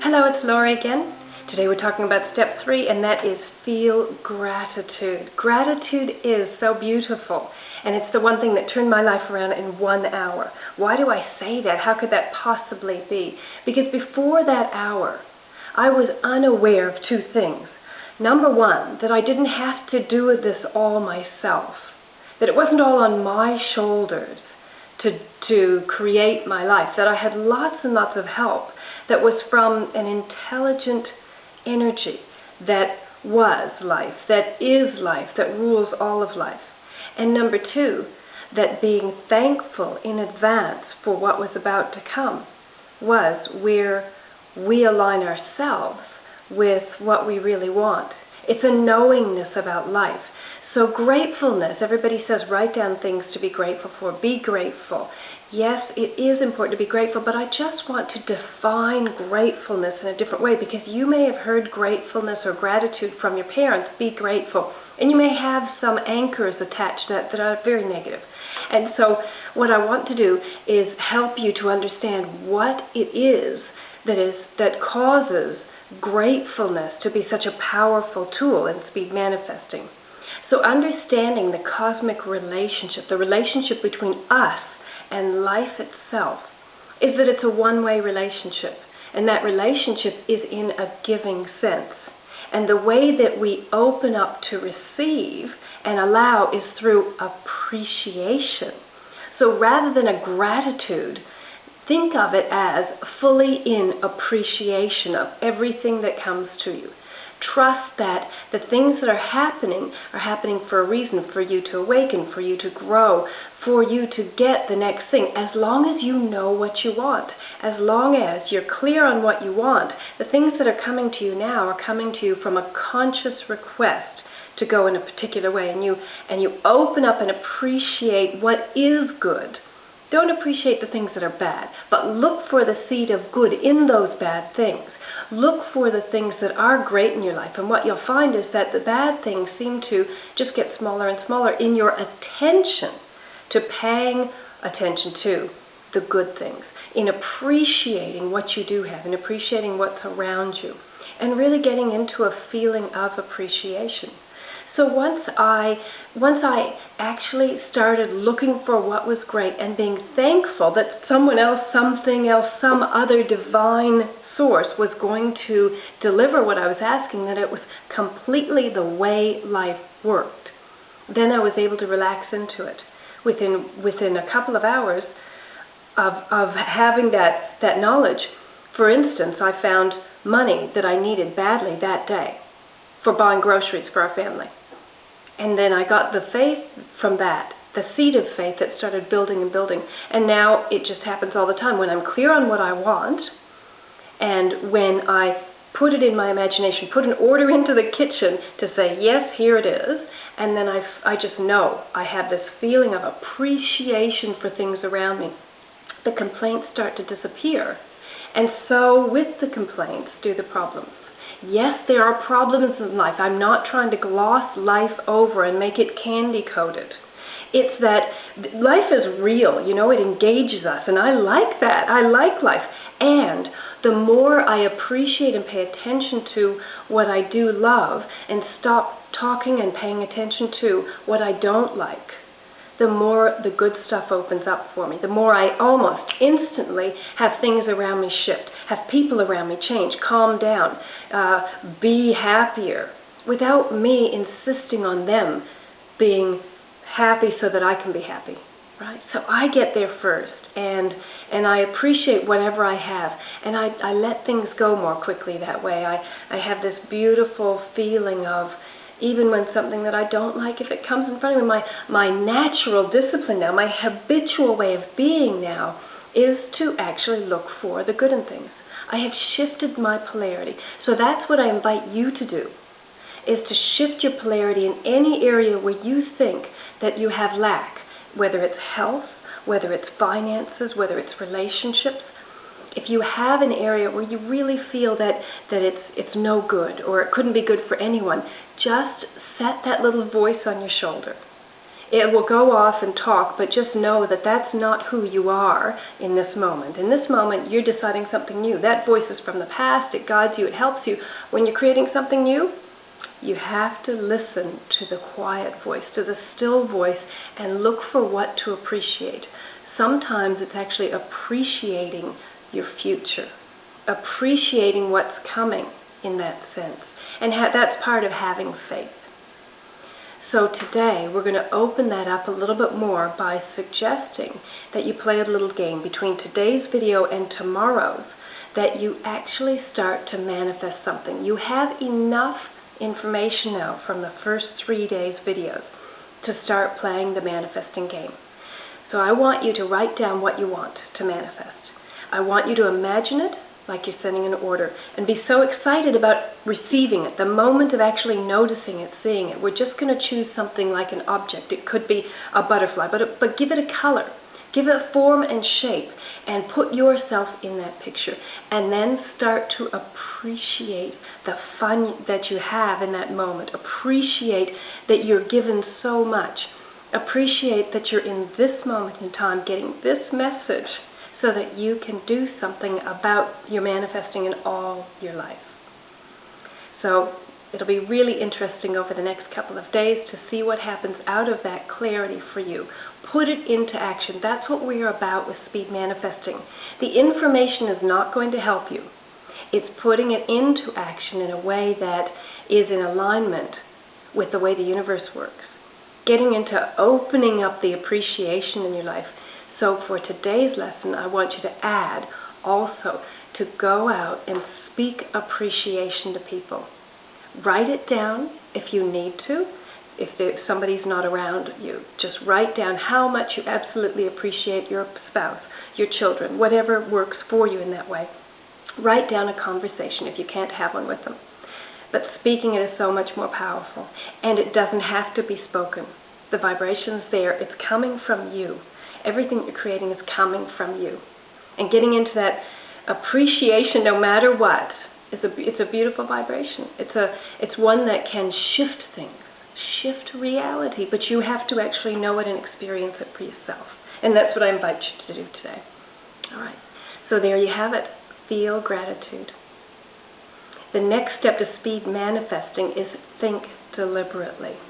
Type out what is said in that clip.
Hello, it's Laura again. Today we're talking about step 3, and that is feel gratitude. Gratitude is so beautiful, and it's the one thing that turned my life around in 1 hour. Why do I say that? How could that possibly be? Because before that hour, I was unaware of two things. Number one, that I didn't have to do this all myself, that it wasn't all on my shoulders to create my life, that I had lots and lots of help that was from an intelligent energy that was life, that is life, that rules all of life. And number two, that being thankful in advance for what was about to come was where we align ourselves with what we really want. It's a knowingness about life. So gratefulness, everybody says write down things to be grateful for, be grateful. Yes, it is important to be grateful, but I just want to define gratefulness in a different way, because you may have heard gratefulness or gratitude from your parents, be grateful, and you may have some anchors attached to that are very negative. And so what I want to do is help you to understand what it is that causes gratefulness to be such a powerful tool and to be manifesting. So understanding the cosmic relationship, the relationship between us and life itself, is that it's a one-way relationship, and that relationship is in a giving sense. And the way that we open up to receive and allow is through appreciation. So rather than a gratitude, think of it as fully in appreciation of everything that comes to you. Trust that the things that are happening for a reason, for you to awaken, for you to grow, for you to get the next thing, as long as you know what you want, as long as you're clear on what you want. The things that are coming to you now are coming to you from a conscious request to go in a particular way, and you open up and appreciate what is good. Don't appreciate the things that are bad, but look for the seed of good in those bad things. Look for the things that are great in your life, and what you'll find is that the bad things seem to just get smaller and smaller in your attention to paying attention to the good things, in appreciating what you do have, in appreciating what's around you, and really getting into a feeling of appreciation. So once I actually started looking for what was great and being thankful that someone else, something else, some other divine source was going to deliver what I was asking, that it was completely the way life worked, then I was able to relax into it. Within a couple of hours of having that knowledge, for instance, I found money that I needed badly that day for buying groceries for our family. And then I got the faith from that, the seed of faith that started building and building. And now it just happens all the time. When I'm clear on what I want, and when I put it in my imagination, put an order into the kitchen to say, yes, here it is, and then I just know I have this feeling of appreciation for things around me, the complaints start to disappear. And so with the complaints do the problems. Yes, there are problems in life. I'm not trying to gloss life over and make it candy-coated. It's that life is real, it engages us, and I like that. I like life. And the more I appreciate and pay attention to what I do love and stop talking and paying attention to what I don't like, the more the good stuff opens up for me. The more I almost instantly have things around me shift, have people around me change, calm down, be happier, without me insisting on them being happy so that I can be happy, right? So I get there first, and I appreciate whatever I have, and I let things go more quickly that way. I have this beautiful feeling of, even when something that I don't like, if it comes in front of me, my natural discipline now, my habitual way of being now, is to actually look for the good in things. I have shifted my polarity. So that's what I invite you to do, is to shift your polarity in any area where you think that you have lack, whether it's health, whether it's finances, whether it's relationships. If you have an area where you really feel that it's no good, or it couldn't be good for anyone, just set that little voice on your shoulder It will go off and talk, but just know that that's not who you are in this moment. In this moment, you're deciding something new. That voice is from the past. It guides you. It helps you. When you're creating something new, you have to listen to the quiet voice, to the still voice, and look for what to appreciate. Sometimes it's actually appreciating your future, appreciating what's coming in that sense. And that's part of having faith. So today we're going to open that up a little bit more by suggesting that you play a little game between today's video and tomorrow's, that you actually start to manifest something. You have enough information now from the first 3 days videos to start playing the manifesting game. So I want you to write down what you want to manifest. I want you to imagine it like you're sending an order, and be so excited about receiving it, the moment of actually noticing it, seeing it. We're just going to choose something like an object. It could be a butterfly, but give it a color, give it a form and shape, and put yourself in that picture, and then start to appreciate the fun that you have in that moment. Appreciate that you're given so much. Appreciate that you're in this moment in time getting this message, so that you can do something about your manifesting in all your life. So it'll be really interesting over the next couple of days to see what happens out of that clarity for you. Put it into action. That's what we're about with speed manifesting. The information is not going to help you. It's putting it into action in a way that is in alignment with the way the universe works. Getting into opening up the appreciation in your life. So for today's lesson, I want you to add also to go out and speak appreciation to people. Write it down if you need to. If somebody's not around you, just write down how much you absolutely appreciate your spouse, your children, whatever works for you in that way. Write down a conversation if you can't have one with them. But speaking it is so much more powerful. And it doesn't have to be spoken. The vibration's there. It's coming from you. Everything you're creating is coming from you. And getting into that appreciation no matter what, it's a beautiful vibration. It's one that can shift things, shift reality, but you have to actually know it and experience it for yourself. And that's what I invite you to do today. All right. So there you have it. Feel gratitude. The next step to speed manifesting is think deliberately.